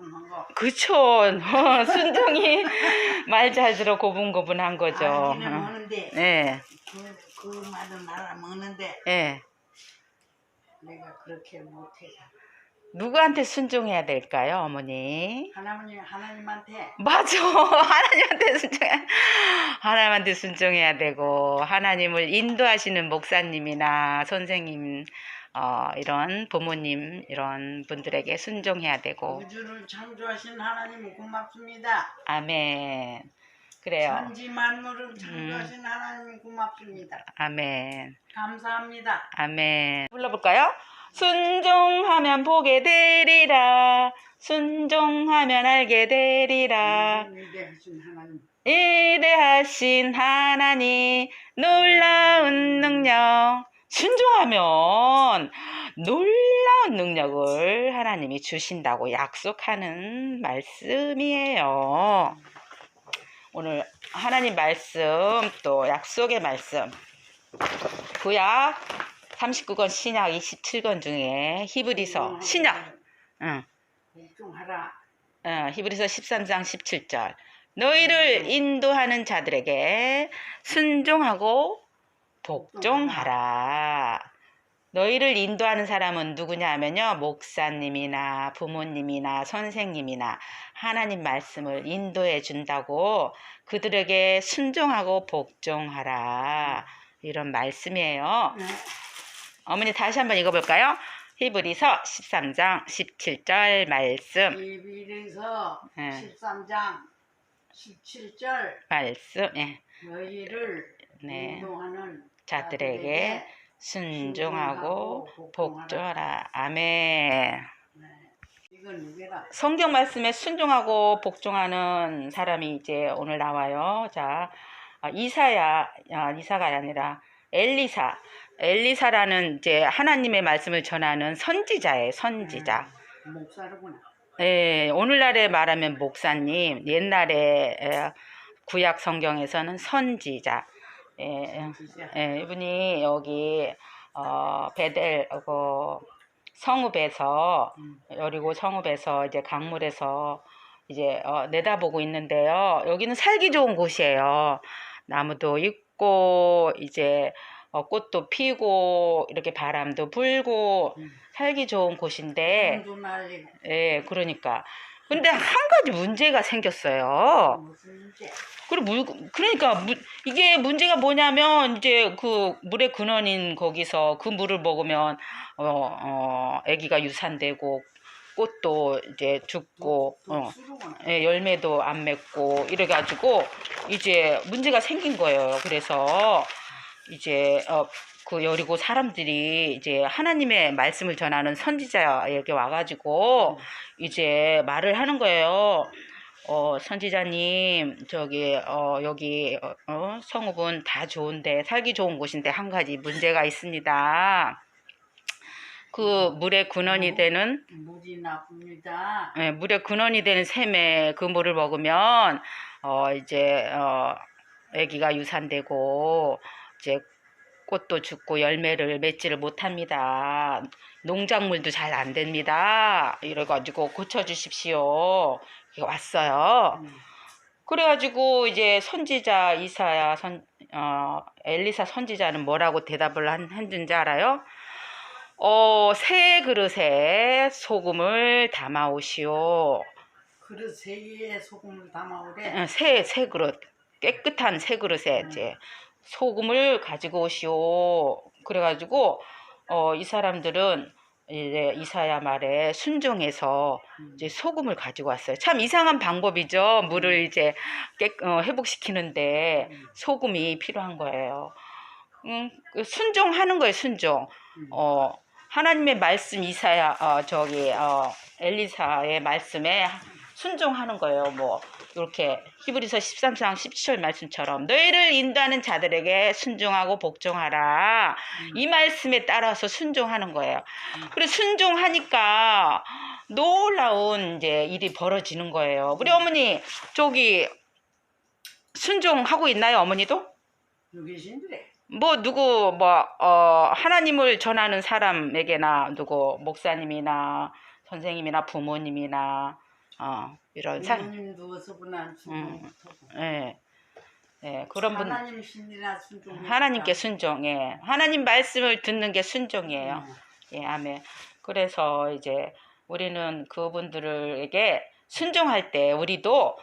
고분고분한 거. 그쵸. 순종이 말 잘 들어 고분고분한 거죠. 알기는 하는데 네. 그 말은 알아먹는데 네. 내가 그렇게 못해. 누구한테 순종해야 될까요, 어머니? 하나님한테. 맞아. 하나님한테 순종해야 되고, 하나님을 인도하시는 목사님이나 선생님, 이런 부모님, 이런 분들에게 순종해야 되고. 우주를 창조하신 하나님 고맙습니다. 아멘. 그래요. 천지 만물을 창조하신 하나님 고맙습니다. 아멘. 감사합니다. 아멘. 불러볼까요? 순종하면 보게 되리라. 순종하면 알게 되리라. 위대하신 하나님. 위대하신 하나님 놀라운 능력. 순종하면 놀라운 능력을 하나님이 주신다고 약속하는 말씀이에요. 오늘 하나님 말씀 또 약속의 말씀 구약 39권 신약 27권 중에 히브리서 신약 복종하라. 히브리서 13장 17절 너희를 인도하는 자들에게 순종하고 복종하라. 너희를 인도하는 사람은 누구냐 하면요, 목사님이나 부모님이나 선생님이나 하나님 말씀을 인도해 준다고 그들에게 순종하고 복종하라, 이런 말씀이에요. 네. 어머니 다시 한번 읽어볼까요? 히브리서 13장 17절 말씀. 히브리서 네. 13장 17절 말씀. 예. 너희를 네. 인도하는 자들에게 순종하고 복종하라. 아멘. 네. 이건 누구라? 성경 말씀에 순종하고 복종하는 사람이 이제 오늘 나와요. 자, 이사가 아니라 엘리사라는 이제 하나님의 말씀을 전하는 선지자예요. 선지자. 목사로구나. 예, 오늘날에 말하면 목사님, 옛날에 구약 성경에서는 선지자. 이분이 여기 베델 성읍에서 여리고 성읍에서 이제 강물에서 이제 내다보고 있는데요. 여기는 살기 좋은 곳이에요. 나무도 있고 이제 꽃도 피고 이렇게 바람도 불고 살기 좋은 곳인데, 예, 그러니까. 근데 한 가지 문제가 생겼어요. 무슨 문제? 그러니까 이게 문제가 뭐냐면 이제 그 물의 근원인 거기서 그 물을 먹으면 아기가 유산되고 꽃도 이제 죽고 예, 열매도 안 맺고 이래가지고 이제 문제가 생긴 거예요. 그래서 이제 그 여리고 사람들이 이제 하나님의 말씀을 전하는 선지자에게 와가지고 이제 말을 하는 거예요. 선지자님, 저기 여기 성읍은 다 좋은데 살기 좋은 곳인데 한 가지 문제가 있습니다. 그 물의 근원이 되는 물이 나쁩니다. 예, 물의 근원이 되는 샘에 그 물을 먹으면 이제 아기가 유산되고 이제 꽃도 죽고 열매를 맺지를 못합니다. 농작물도 잘 안 됩니다. 이래가지고 고쳐주십시오. 왔어요. 그래가지고 이제 선지자 엘리사 선지자는 뭐라고 대답을 했는지 알아요? 새 그릇에 소금을 담아오시오. 그릇 세 개에 소금을 담아오래. 새 그릇, 깨끗한 새 그릇에 이제 소금을 가지고 오시오. 그래가지고 이 사람들은 이제 이사야 말에 순종해서 이제 소금을 가지고 왔어요. 참 이상한 방법이죠. 물을 이제 회복시키는데 소금이 필요한 거예요. 순종하는 거예요. 순종. 하나님의 말씀 엘리사의 말씀에 순종하는 거예요. 뭐 이렇게 히브리서 13장 17절 말씀처럼 너희를 인도하는 자들에게 순종하고 복종하라. 이 말씀에 따라서 순종하는 거예요. 그래서 순종하니까 놀라운 이제 일이 벌어지는 거예요. 우리 어머니 저기 순종하고 있나요, 어머니도? 여기 계신데. 하나님을 전하는 사람에게나 누구 목사님이나 선생님이나 부모님이나 이런 사람. 부모님 누워서구나 순종부터. 예. 예, 그런 분. 하나님 신이라 순종. 하나님께 순종해. 하나님 말씀을 듣는 게 순종이에요. 예, 아멘. 그래서 이제 우리는 그분들에게 순종할 때 우리도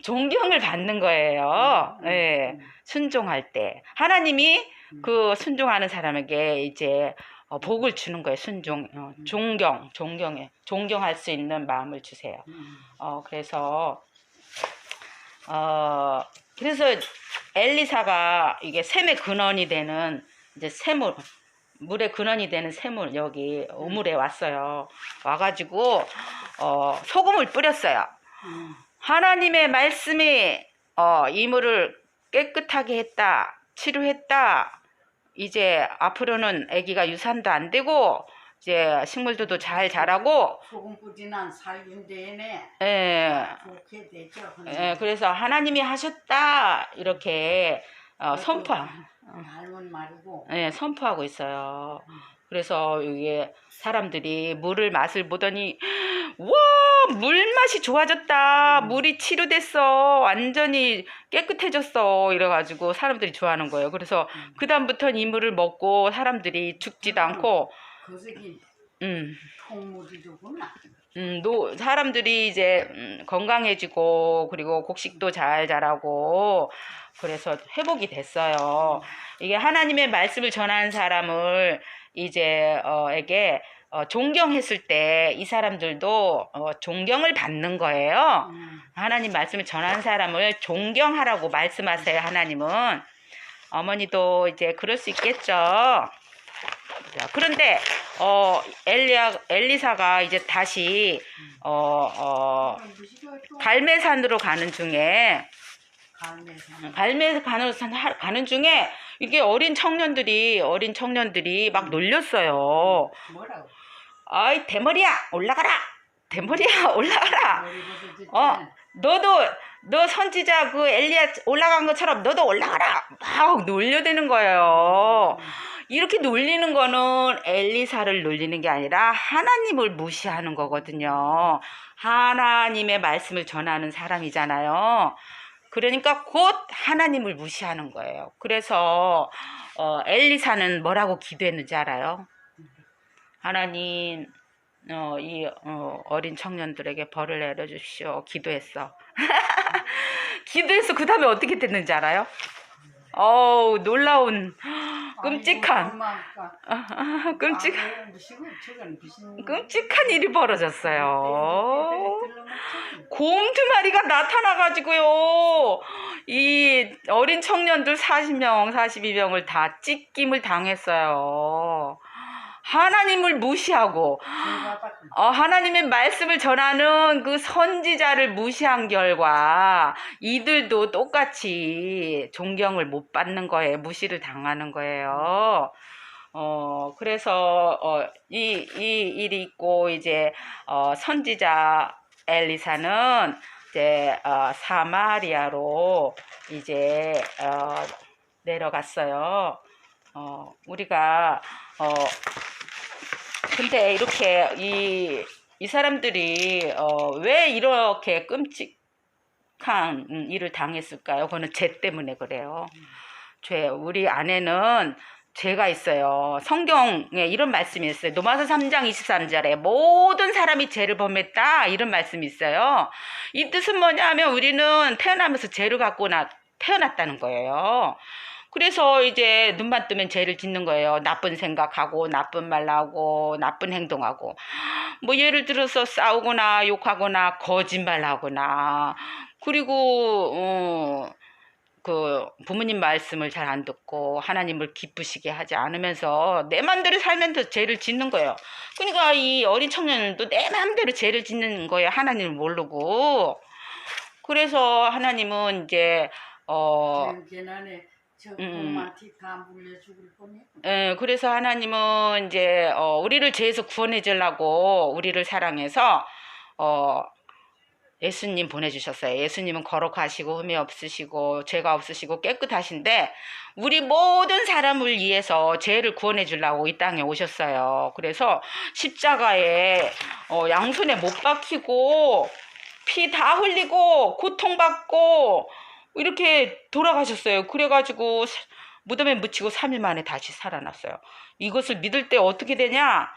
존경을 받는 거예요. 예, 순종할 때 하나님이 그 순종하는 사람에게 이제 복을 주는 거예요. 존경할 수 있는 마음을 주세요. 그래서 엘리사가 이게 샘의 근원이 되는 이제 물의 근원이 되는 샘을 여기 우물에 왔어요. 와가지고 소금을 뿌렸어요. 하나님의 말씀이 이 물을 깨끗하게 했다, 치료했다. 이제 앞으로는 아기가 유산도 안 되고 이제 식물들도 잘 자라고. 소금 뿌리는 살균되네. 예. 좋게 되죠. 예, 그래서 하나님이 하셨다 이렇게 선포하고 있어요. 그래서 이게 사람들이 물을 맛을 보더니 와, 물 맛이 좋아졌다, 물이 치료됐어, 완전히 깨끗해졌어 이래가지고 사람들이 좋아하는 거예요. 그래서 그 다음부터는 이 물을 먹고 사람들이 죽지도 않고. 통물이로구나. 사람들이 이제 건강해지고 그리고 곡식도 잘 자라고 그래서 회복이 됐어요. 이게 하나님의 말씀을 전하는 사람을 이제 에게 존경했을 때 이 사람들도 존경을 받는 거예요. 하나님 말씀을 전하는 사람을 존경하라고 말씀하세요. 하나님은. 어머니도 이제 그럴 수 있겠죠. 그런데 엘리사가 이제 다시 갈매산으로 가는 중에 이게 어린 청년들이 막 놀렸어요. 뭐라고? 아이 대머리야 올라가라. 대머리야 올라가라. 너 선지자 그 엘리야 올라간 것처럼 너도 올라가라. 막 놀려대는 거예요. 이렇게 놀리는 거는 엘리사를 놀리는 게 아니라 하나님을 무시하는 거거든요. 하나님의 말씀을 전하는 사람이잖아요. 그러니까 곧 하나님을 무시하는 거예요. 그래서 엘리사는 뭐라고 기도했는지 알아요? 하나님, 이 어린 청년들에게 벌을 내려주십시오. 기도했어. 기도해서 그 다음에 어떻게 됐는지 알아요? 놀라운 끔찍한 일이 벌어졌어요. 곰 2마리가 나타나가지고요, 이 어린 청년들 40명, 42명을 다 찢김을 당했어요. 하나님을 무시하고 하나님의 말씀을 전하는 그 선지자를 무시한 결과 이들도 똑같이 존경을 못 받는 거예요. 무시를 당하는 거예요. 그래서 이 일이 있고 이제 선지자 엘리사는 이제 사마리아로 이제 내려갔어요. 우리가 근데 이렇게 이 사람들이 왜 이렇게 끔찍한 일을 당했을까요? 그거는 죄 때문에 그래요. 우리 안에는 죄가 있어요. 성경에 이런 말씀이 있어요. 로마서 3장 23절에 모든 사람이 죄를 범했다, 이런 말씀이 있어요. 이 뜻은 뭐냐면 우리는 태어나면서 죄를 갖고 태어났다는 거예요. 그래서 이제 눈만 뜨면 죄를 짓는 거예요. 나쁜 생각하고 나쁜 말 하고 나쁜 행동하고, 뭐 예를 들어서 싸우거나 욕하거나 거짓말하거나, 그리고 그 부모님 말씀을 잘 안 듣고 하나님을 기쁘시게 하지 않으면서 내 맘대로 살면서 죄를 짓는 거예요. 그러니까 이 어린 청년도 내 맘대로 죄를 짓는 거예요. 하나님을 모르고. 그래서 하나님은 이제 그래서 하나님은 이제 우리를 죄에서 구원해 주려고 우리를 사랑해서 예수님 보내주셨어요. 예수님은 거룩하시고 흠이 없으시고 죄가 없으시고 깨끗하신데 우리 모든 사람을 위해서 죄를 구원해 주려고 이 땅에 오셨어요. 그래서 십자가에 양손에 못 박히고 피 다 흘리고 고통받고 이렇게 돌아가셨어요. 그래가지고 무덤에 묻히고 3일 만에 다시 살아났어요. 이것을 믿을 때 어떻게 되냐?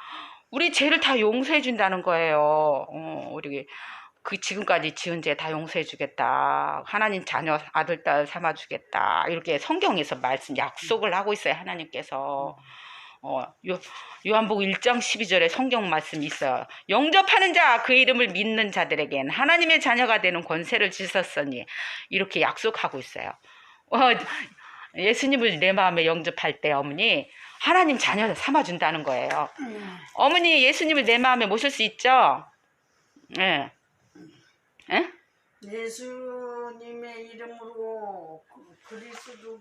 우리 죄를 다 용서해 준다는 거예요. 우리 그 지금까지 지은 죄 다 용서해 주겠다. 하나님 자녀 아들 딸 삼아 주겠다. 이렇게 성경에서 말씀 약속을 하고 있어요. 하나님께서. 요한복음 1장 12절에 성경 말씀이 있어요. 영접하는 자 그 이름을 믿는 자들에겐 하나님의 자녀가 되는 권세를 주셨으니 이렇게 약속하고 있어요. 예수님을 내 마음에 영접할 때 어머니 하나님 자녀 삼아준다는 거예요. 어머니 예수님을 내 마음에 모실 수 있죠? 예. 예? 예수님의 이름으로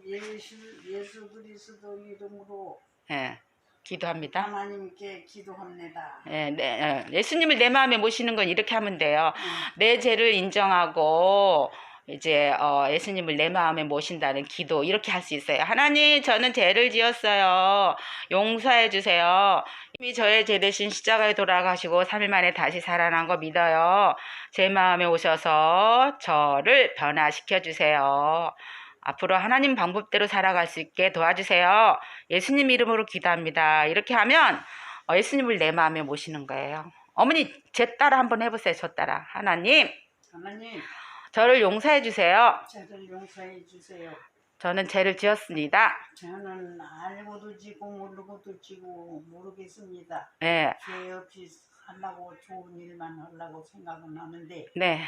예수 그리스도 이름으로 예. 기도합니다. 하나님께 기도합니다. 예, 네, 예수님을 내 마음에 모시는 건 이렇게 하면 돼요. 내 죄를 인정하고 이제 예수님을 내 마음에 모신다는 기도 이렇게 할 수 있어요. 하나님 저는 죄를 지었어요. 용서해 주세요. 이미 저의 죄 대신 십자가에 돌아가시고 3일 만에 다시 살아난 거 믿어요. 제 마음에 오셔서 저를 변화시켜 주세요. 앞으로 하나님 방법대로 살아갈 수 있게 도와주세요. 예수님 이름으로 기도합니다. 이렇게 하면 예수님을 내 마음에 모시는 거예요. 어머니 제 따라 한번 해보세요. 저 따라. 하나님 저를 용서해 주세요. 저를 용서해 주세요. 저는 죄를 지었습니다. 저는 알고도 지고 모르고도 지고 모르겠습니다. 네. 죄 없이 살라고 좋은 일만 하려고 생각은 하는데 네.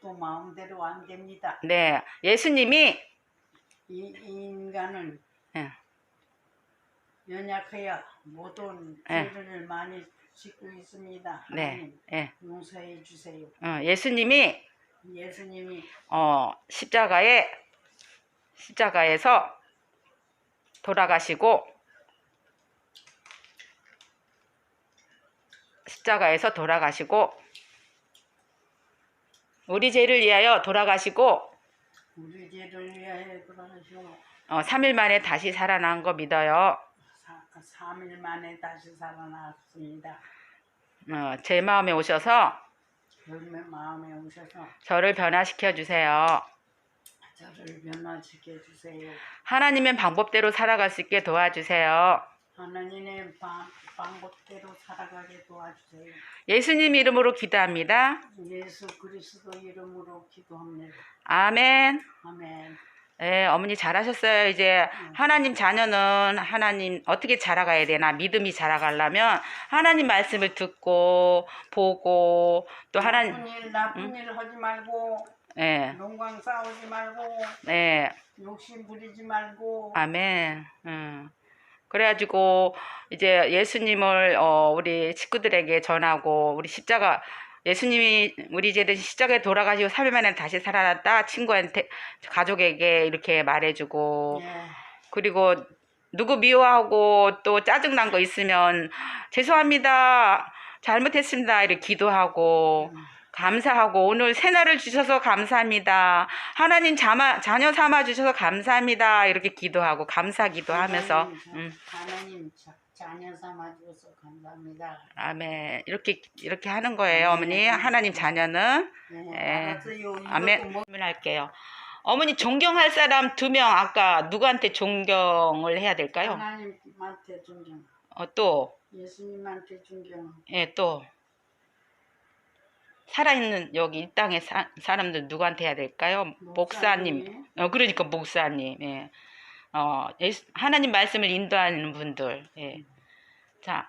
또 마음대로 안 됩니다. 네. 예수님이 이 인간은 네. 연약해야 모든 네. 죄를 많이 짓고 있습니다. 네. 하나님 네. 용서해 주세요. 예수님이 십자가에서 돌아가시고 우리 죄를 위하여 돌아가시고 3일 만에 다시 살아난 거 믿어요. 3일 만에 다시 살아났습니다. 제 마음에 오셔서 저를 변화시켜 주세요. 하나님의 방법대로 살아갈 수 있게 도와주세요. 하나님의 방법대로 살아가게 도와주세요. 예수님 이름으로 기도합니다. 예수 그리스도 이름으로 기도합니다. 아멘. 아멘. 네, 어머니 잘하셨어요. 이제 하나님 자녀는 하나님 어떻게 자라가야 되나 믿음이 자라가려면 하나님 말씀을 듣고 보고 또 하나님 나쁜 일 하지 말고 네. 농광 싸우지 말고 네. 욕심 부리지 말고 아멘. 그래가지고 이제 예수님을 우리 식구들에게 전하고 우리 예수님이 우리 이제 십자가에 돌아가시고 3일 만에 다시 살아났다 친구한테 가족에게 이렇게 말해주고 그리고 누구 미워하고 또 짜증난 거 있으면 죄송합니다 잘못했습니다 이렇게 기도하고 감사하고 오늘 새날을 주셔서 감사합니다. 하나님 자녀 삼아 주셔서 감사합니다. 이렇게 기도하고 감사 기도하면서 하나님 자녀 삼아 주셔서 감사합니다. 아멘. 이렇게 하는 거예요, 어머니. 하나님 자녀는 알았어요. 아멘. 할게요. 어머니 존경할 사람 2명 아까 누구한테 존경을 해야 될까요? 하나님한테 존경. 또 예수님한테 존경. 예, 또 살아있는 여기 이 땅의 사람들 누구한테 해야 될까요? 목사님. 그러니까 목사님. 예. 하나님 말씀을 인도하는 분들. 예. 자,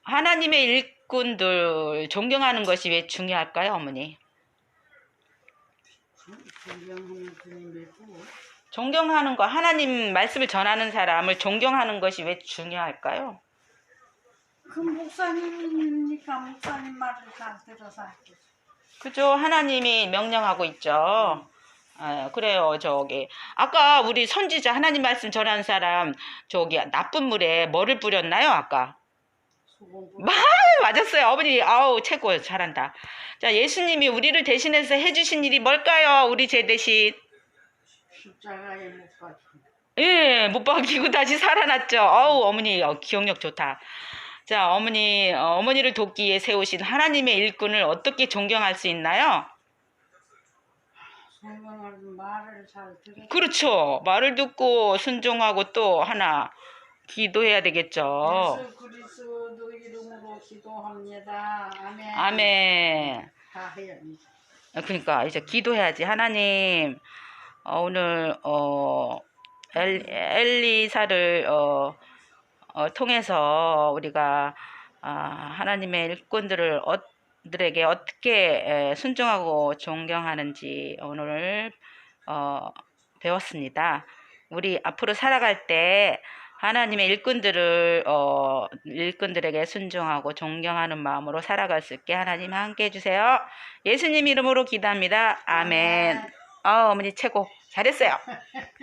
하나님의 일꾼들 존경하는 것이 왜 중요할까요, 어머니? 존경하는 거, 하나님 말씀을 전하는 사람을 존경하는 것이 왜 중요할까요? 그 목사님이니까 목사님 말을 잘 들어서 할게요. 그죠? 하나님이 명령하고 있죠. 그래요. 아까 우리 선지자 하나님 말씀 전하는 사람 나쁜 물에 뭐를 뿌렸나요? 아까 수공부. 맞았어요. 어머니, 아우, 최고, 잘한다. 자, 예수님이 우리를 대신해서 해주신 일이 뭘까요? 우리 제 대신. 십자가에 못 박힌. 예, 못 박히고 다시 살아났죠. 어우, 어머니, 기억력 좋다. 자, 어머니, 어머니를 돕기 위해 세우신 하나님의 일꾼을 어떻게 존경할 수 있나요? 성경을 말을 잘 들어. 그렇죠. 말을 듣고 순종하고 또 하나, 기도해야 되겠죠. 예수 그리스도 이름으로 기도합니다. 아멘. 아멘. 다 해야지. 그러니까 이제 기도해야지. 하나님, 오늘 엘리사를 통해서 우리가 하나님의 일꾼들을 들에게 어떻게 순종하고 존경하는지 오늘 배웠습니다. 우리 앞으로 살아갈 때 하나님의 일꾼들에게 순종하고 존경하는 마음으로 살아갈 수 있게 하나님 함께 해주세요. 예수님 이름으로 기도합니다. 아멘. 어머니 최고. 잘했어요.